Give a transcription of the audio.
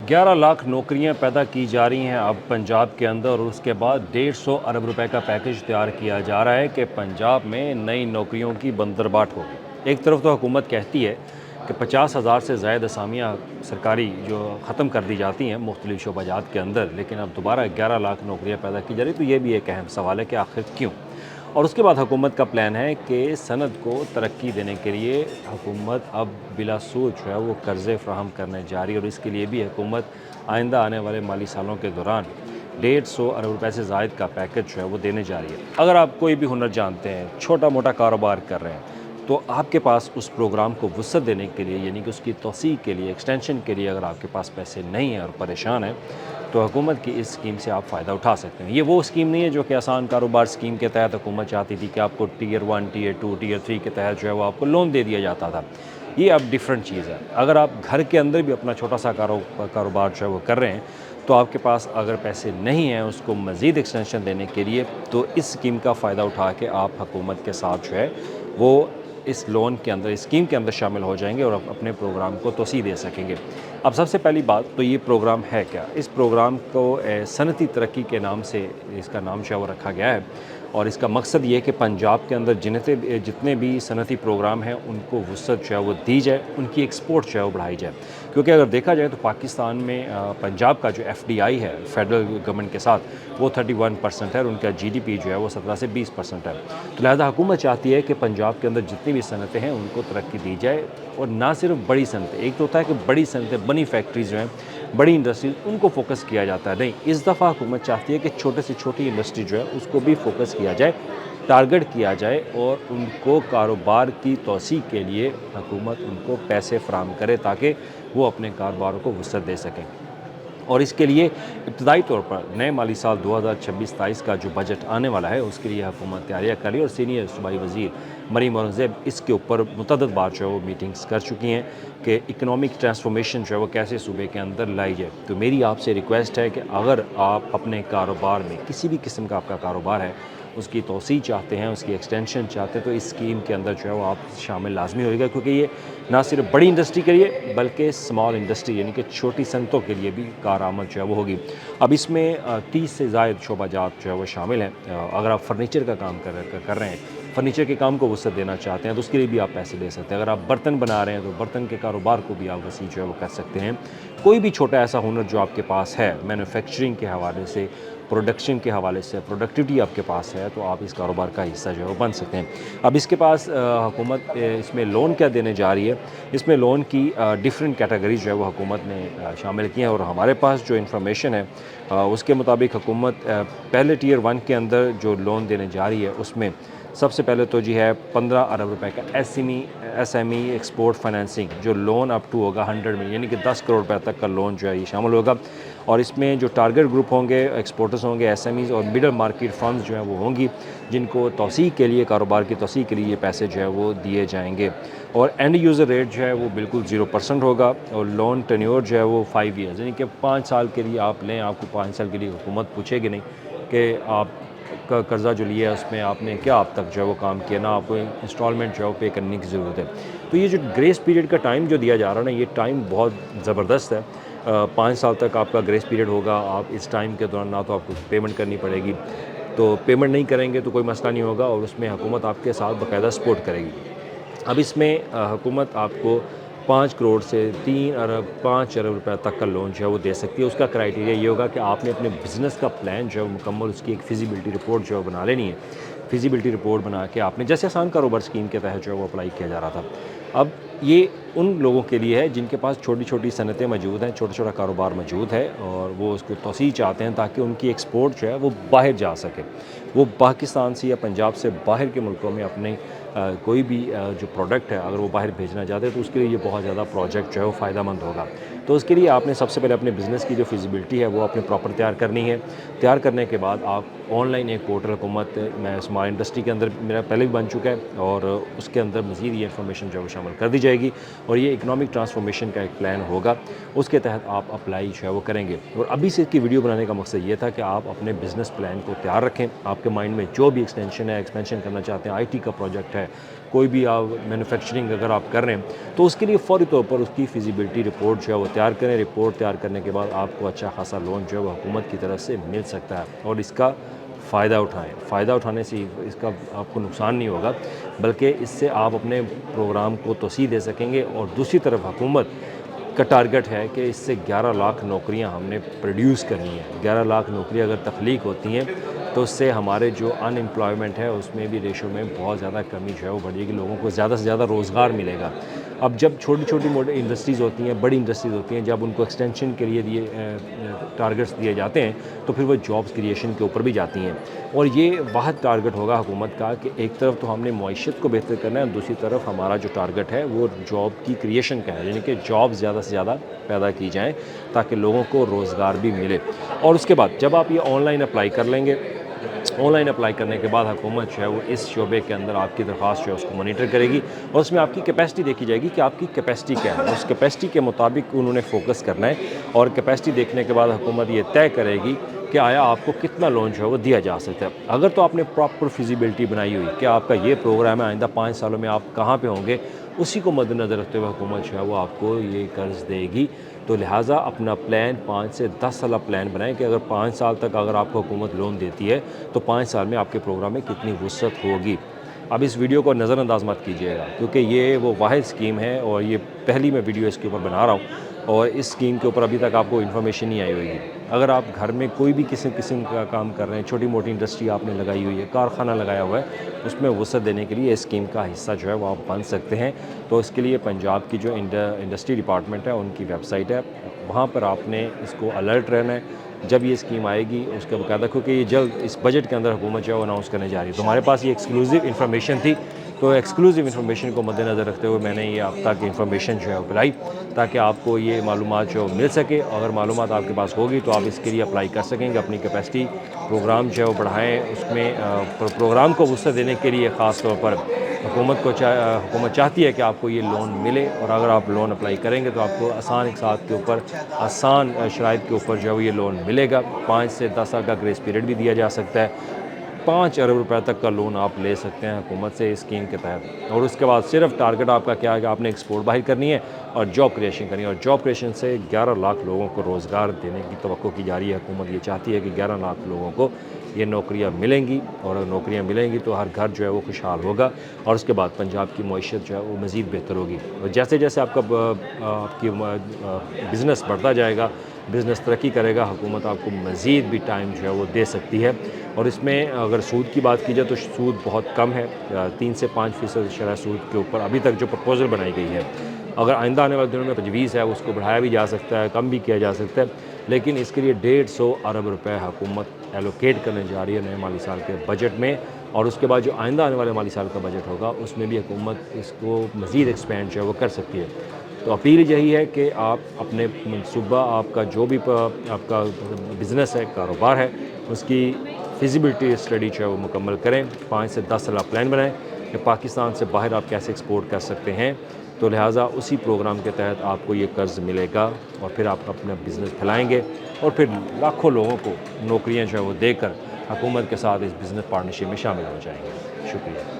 11 लाख नौकरियां पैदा की जा रही हैं अब पंजाब के अंदर, और उसके बाद 150 अरब रुपए का पैकेज तैयार किया जा रहा है कि पंजाब में नई नौकरियों की बंदरबाट होगी। एक तरफ तो हुकूमत कहती है कि 50,000 से ज़ायद असामियाँ सरकारी जो ख़त्म कर दी जाती हैं मुख्तलिफ़ शोबाजात के अंदर, लेकिन अब दोबारा 11 लाख नौकरियाँ पैदा की जा रही। तो ये भी एक अहम सवाल है कि आखिर क्यों। और उसके बाद हुकूमत का प्लान है कि सनद को तरक्की देने के लिए हुकूमत अब बिला सूद जो है वो कर्ज़े फ़राहम करने जा रही है, और इसके लिए भी हुकूमत आइंदा आने वाले माली सालों के दौरान 150 अरब रुपए से ज़ायद का पैकेज जो है वो देने जा रही है। अगर आप कोई भी हुनर जानते हैं, छोटा मोटा कारोबार कर रहे हैं, तो आपके पास उस प्रोग्राम को वुसअत देने के लिए, यानी कि उसकी तौसीक़ के लिए, एक्सटेंशन के लिए अगर आपके पास पैसे नहीं हैं और परेशान हैं, तो हुकूमत की इस स्कीम से आप फ़ायदा उठा सकते हैं। ये वो स्कीम नहीं है जो कि आसान कारोबार स्कीम के तहत हुकूमत चाहती थी कि आपको टियर 1, टियर 2, टियर 3 के तहत जो है वो आपको लोन दे दिया जाता था। ये अब डिफरेंट चीज़ है। अगर आप घर के अंदर भी अपना छोटा सा कारोबार जो है वो कर रहे हैं, तो आपके पास अगर पैसे नहीं हैं उसको मज़ीद एक्सटेंशन देने के लिए, तो इस स्कीम का फ़ायदा उठा के आप हुकूमत के साथ जो है वो इस लोन के अंदर, इस स्कीम के अंदर शामिल हो जाएंगे और अपने प्रोग्राम को तोसी दे सकेंगे। अब सबसे पहली बात तो ये प्रोग्राम है क्या? इस प्रोग्राम को सनती तरक्की के नाम से इसका नाम जो है वो रखा गया है, और इसका मकसद ये है कि पंजाब के अंदर जितने भी सनती प्रोग्राम हैं उनको वुसअत जो है वो दी जाए, उनकी एक्सपोर्ट जो है वो बढ़ाई जाए। क्योंकि अगर देखा जाए तो पाकिस्तान में पंजाब का जो FDI है फेडरल गवर्नमेंट के साथ, वो 31% है, और उनका GDP जो है वो 17 से 20% है। तो लिहाजा हुकूमत चाहती है कि पंजाब के अंदर जितनी भी सनतें हैं उनको तरक्की दी जाए, और ना सिर्फ बड़ी सनतें। एक तो होता है कि बड़ी सनतें, बनी फैक्ट्रीज जो हैं, बड़ी इंडस्ट्रीज, उनको फोकस किया जाता है। नहीं, इस दफ़ा हुकूमत चाहती है कि छोटे से छोटी इंडस्ट्री जो है उसको भी फोकस किया जाए, टारगेट किया जाए, और उनको कारोबार की तौसीक़ के लिए हुकूमत उनको पैसे फ़राहम करे ताकि वो अपने कारोबारों को वुसअत दे सकें। और इसके लिए इब्तदाई तौर पर नए माली साल 2026-27 का जो बजट आने वाला है उसके लिए हुकूमत तैयारियाँ कर रही है, और सीनियर सूबाई वज़ीर मरीम औरंगज़ेब इसके ऊपर मुतअद्दिद बार जो है वो मीटिंग्स कर चुकी हैं कि इकनॉमिक ट्रांसफॉर्मेशन जो है वो कैसे सूबे के अंदर लाई जाए। तो मेरी आपसे रिक्वेस्ट है कि अगर आप अपने कारोबार में, किसी भी किस्म का आपका कारोबार है, उसकी तौसीक़ चाहते हैं, उसकी एक्सटेंशन चाहते हैं, तो इस स्कीम के अंदर जो है वो आप शामिल लाजमी होएगा, क्योंकि ये ना सिर्फ बड़ी इंडस्ट्री के लिए बल्कि स्मॉल इंडस्ट्री यानी कि छोटी सनतों के लिए भी कारआमद जो है वो होगी। अब इसमें 30 से ज़ायद शोबाजात जो है वो शामिल हैं। अगर आप फर्नीचर का काम कर रहे हैं, फर्नीचर के काम को वुसअत देना चाहते हैं, तो उसके लिए भी आप पैसे दे सकते हैं। अगर आप बर्तन बना रहे हैं तो बर्तन के कारोबार को भी आप वसी जो है वो कर सकते हैं। कोई भी छोटा ऐसा हुनर जो आपके पास है, मैन्युफैक्चरिंग के हवाले से, प्रोडक्शन के हवाले से, प्रोडक्टिविटी आपके पास है, तो आप इस कारोबार का हिस्सा जो है वो बन सकते हैं। अब इसके पास हुकूमत इसमें लोन क्या देने जा रही है, इसमें लोन की डिफरेंट कैटेगरीज जो है वो हुकूमत ने शामिल की हैं, और हमारे पास जो इन्फॉर्मेशन है उसके मुताबिक हुकूमत पहले टियर 1 के अंदर जो लोन देने जा रही है उसमें सबसे पहले तो जी है 15 अरब रुपए का SME एक्सपोर्ट फाइनेंसिंग जो लोन अप टू होगा 100 मिलियन, यानी कि 10 करोड़ रुपए तक का लोन जो है ये शामिल होगा। और इसमें जो टारगेट ग्रुप होंगे, एक्सपोर्टर्स होंगे, SMEs और मिडल मार्केट फर्म्स जो हैं वो होंगी, जिनको तौसीक़ के लिए, कारोबार की तौसीक़ के लिए ये पैसे जो है वो दिए जाएंगे। और एंड यूज़र रेट जो है वो बिल्कुल 0% होगा, और लोन टेन्योर जो है वो 5 ईयर्स, यानी कि 5 साल के लिए आप लें, आपको 5 साल के लिए हुकूमत पूछेगी नहीं कि आप का कर्ज़ा जो लिया है उसमें आपने क्या अब तक जो है वो काम किया, ना आपको इंस्टॉलमेंट जो है पे करने की ज़रूरत है। तो ये जो ग्रेस पीरियड का टाइम जो दिया जा रहा है ना, ये टाइम बहुत ज़बरदस्त है। 5 साल तक आपका ग्रेस पीरियड होगा। आप इस टाइम के दौरान ना तो आपको पेमेंट करनी पड़ेगी, तो पेमेंट नहीं करेंगे तो कोई मसला नहीं होगा, और उसमें हुकूमत आपके साथ बाकायदा सपोर्ट करेगी। अब इसमें हुकूमत आपको 5 करोड़ से 5 अरब रुपए तक का लोन जो है वो दे सकती है। उसका क्राइटेरिया ये होगा कि आपने अपने बिज़नेस का प्लान जो है मुकम्मल, उसकी एक फिजिबिलिटी रिपोर्ट जो है बना लेनी है। फिजिबिलिटी रिपोर्ट बना के आपने, जैसे आसान कारोबार स्कीम के तहत जो है वो अप्लाई किया जा रहा था, अब ये उन लोगों के लिए है जिनके पास छोटी छोटी सनतें मौजूद हैं, छोटा छोटा कारोबार मौजूद है, और वो उसको तोसी चाहते हैं ताकि उनकी एक्सपोर्ट जो है वो बाहर जा सके। वो पाकिस्तान से या पंजाब से बाहर के मुल्कों में अपने कोई भी जो प्रोडक्ट है अगर वो बाहर भेजना चाहते हैं, तो उसके लिए ये बहुत ज़्यादा प्रोजेक्ट जो है वो फ़ायदेमंद होगा। तो उसके लिए आपने सबसे पहले अपने बिज़नेस की जो फिजिबिलिटी है वो आपने प्रॉपर तैयार करनी है। तैयार करने के बाद आप آن لائن ایک پورٹل حکومت میں اسمارٹ انڈسٹری کے اندر میرا پہلے بھی بن چکا ہے، اور اس کے اندر مزید یہ انفارمیشن جو ہے وہ شامل کر دی جائے گی، اور یہ اکنامک ٹرانسفارمیشن کا ایک پلان ہوگا، اس کے تحت آپ اپلائی جو ہے وہ کریں گے۔ اور ابھی سے اس کی ویڈیو بنانے کا مقصد یہ تھا کہ آپ اپنے بزنس پلان کو تیار رکھیں، آپ کے مائنڈ میں جو بھی ایکسپینشن کرنا چاہتے ہیں، آئی ٹی کا پروجیکٹ ہے، کوئی بھی آپ مینوفیکچرنگ اگر آپ کر رہے ہیں تو اس کے لیے فوری طور پر اس کی فیزیبلٹی رپورٹ جو ہے وہ تیار کریں۔ رپورٹ تیار کرنے کے بعد آپ کو اچھا خاصا لون جو ہے وہ حکومت کی طرف سے مل سکتا ہے، اور اس کا فائدہ اٹھائیں۔ فائدہ اٹھانے سے اس کا آپ کو نقصان نہیں ہوگا، بلکہ اس سے آپ اپنے پروگرام کو توسیع دے سکیں گے۔ اور دوسری طرف حکومت کا ٹارگٹ ہے کہ اس سے 11 لاکھ نوکریاں ہم نے پروڈیوس کرنی ہیں۔ 11 لاکھ نوکریاں اگر تخلیق ہوتی ہیں تو اس سے ہمارے جو ان امپلائمنٹ ہے اس میں بھی ریشو میں بہت زیادہ کمی جو ہے وہ بڑھے گی، لوگوں کو زیادہ سے زیادہ روزگار ملے گا۔ اب جب چھوٹی چھوٹی موٹی انڈسٹریز ہوتی ہیں، بڑی انڈسٹریز ہوتی ہیں، جب ان کو ایکسٹینشن کے لیے ٹارگٹس دیے جاتے ہیں تو پھر وہ جابس کریشن کے اوپر بھی جاتی ہیں، اور یہ واحد ٹارگٹ ہوگا حکومت کا کہ ایک طرف تو ہم نے معیشت کو بہتر کرنا ہے، دوسری طرف ہمارا جو ٹارگٹ ہے وہ جاب کی کریشن کا ہے، یعنی کہ جاب زیادہ سے زیادہ پیدا کی جائیں تاکہ لوگوں کو روزگار بھی ملے۔ اور اس کے بعد جب آپ یہ آن لائن اپلائی کر لیں گے، آن لائن اپلائی کرنے کے بعد حکومت جو ہے وہ اس شعبے کے اندر آپ کی درخواست جو ہے اس کو مانیٹر کرے گی، اور اس میں آپ کی کیپیسٹی دیکھی جائے گی کہ آپ کی کیپیسٹی کیا ہے۔ اس کیپیسٹی کے مطابق انہوں نے فوکس کرنا ہے، اور کیپیسٹی دیکھنے کے بعد حکومت یہ طے کرے گی کہ آیا آپ کو کتنا لون جو ہے وہ دیا جا سکتا ہے۔ اگر تو آپ نے پراپر فیزیبلٹی بنائی ہوئی کہ آپ کا یہ پروگرام ہے، آئندہ 5 سالوں میں آپ کہاں پہ ہوں گے، اسی کو مد نظر رکھتے ہوئے حکومت جو ہے وہ آپ کو یہ قرض دے گی۔ تو لہٰذا اپنا پلان 5 سے 10 سالہ پلان بنائیں کہ اگر 5 سال تک اگر آپ کو حکومت لون دیتی ہے تو 5 سال میں آپ کے پروگرام میں کتنی وسعت ہوگی۔ اب اس ویڈیو کو نظر انداز مت کیجیے گا، کیونکہ یہ وہ واحد اسکیم ہے، اور یہ پہلی میں ویڈیو اس کے اوپر بنا رہا ہوں، اور اس اسکیم کے اوپر ابھی تک آپ کو انفارمیشن نہیں آئی ہوگی۔ اگر آپ گھر میں کوئی بھی قسم کا کام کر رہے ہیں، چھوٹی موٹی انڈسٹری آپ نے لگائی ہوئی ہے، کارخانہ لگایا ہوا ہے، اس میں وسعت دینے کے لیے اس اسکیم کا حصہ جو ہے وہ آپ بن سکتے ہیں۔ تو اس کے لیے پنجاب کی جو انڈسٹری ڈپارٹمنٹ ہے ان کی ویب سائٹ ہے، وہاں پر آپ نے اس کو الرٹ رہنا ہے جب یہ اسکیم آئے گی اس کے باقاعدہ، کیونکہ یہ جلد اس بجٹ کے اندر حکومت جو ہے وہ اناؤنس کرنے جا رہی ہے۔ تو ہمارے پاس یہ ایکسکلوزیو انفارمیشن تھی، تو ایکسکلوزیو انفارمیشن کو مد نظر رکھتے ہوئے میں نے یہ آپ تک انفارمیشن جو ہے وہ پلائی، تاکہ آپ کو یہ معلومات جو مل سکے۔ اگر معلومات آپ کے پاس ہوگی تو آپ اس کے لیے اپلائی کر سکیں گے، اپنی کیپیسٹی پروگرام جو ہے وہ بڑھائیں۔ اس میں پروگرام کو وسعت دینے کے لیے خاص طور پر حکومت چاہتی ہے کہ آپ کو یہ لون ملے، اور اگر آپ لون اپلائی کریں گے تو آپ کو آسان شرائط کے اوپر جو ہے وہ یہ لون ملے گا۔ 5 سے 10 سال کا گریس پیریڈ بھی دیا جا سکتا ہے۔ 5 ارب روپے تک کا لون آپ لے سکتے ہیں حکومت سے اس اسکیم کے تحت، اور اس کے بعد صرف ٹارگٹ آپ کا کیا ہے کہ آپ نے ایکسپورٹ باہر کرنی ہے اور جاب کریشن کرنی ہے، اور جاب کریشن سے 11 لاکھ لوگوں کو روزگار دینے کی توقع کی جا رہی ہے۔ حکومت یہ چاہتی ہے کہ 11 لاکھ لوگوں کو یہ نوکریاں ملیں گی، اور اگر نوکریاں ملیں گی تو ہر گھر جو ہے وہ خوشحال ہوگا، اور اس کے بعد پنجاب کی معیشت جو ہے وہ مزید بہتر ہوگی۔ اور جیسے جیسے آپ کی بزنس بڑھتا جائے گا، بزنس ترقی کرے گا، حکومت آپ کو مزید بھی ٹائم جو ہے وہ دے سکتی ہے۔ اور اس میں اگر سود کی بات کی جائے تو سود بہت کم ہے، 3 سے 5% شرح سود کے اوپر ابھی تک جو پرپوزل بنائی گئی ہے۔ اگر آئندہ آنے والے دنوں میں تجویز ہے اس کو بڑھایا بھی جا سکتا ہے، کم بھی کیا جا سکتا ہے، لیکن اس کے لیے 150 ارب روپے حکومت ایلوکیٹ کرنے جا رہی ہے نئے مالی سال کے بجٹ میں، اور اس کے بعد جو آئندہ آنے والے مالی سال کا بجٹ ہوگا اس میں بھی حکومت اس کو مزید ایکسپینڈ جو ہے وہ کر سکتی ہے۔ تو اپیل یہی ہے کہ آپ اپنے منصوبہ، آپ کا جو بھی آپ کا بزنس ہے، کاروبار ہے، اس کی فیزیبلٹی اسٹڈی جو ہے وہ مکمل کریں، 5 سے 10 سالہ پلان بنائیں کہ پاکستان سے باہر آپ کیسے ایکسپورٹ کر سکتے ہیں۔ تو لہٰذا اسی پروگرام کے تحت آپ کو یہ قرض ملے گا، اور پھر آپ اپنا بزنس پھیلائیں گے، اور پھر لاکھوں لوگوں کو نوکریاں جو ہے وہ دے کر حکومت کے ساتھ اس بزنس پارٹنرشپ میں شامل ہو جائیں گے۔ شکریہ۔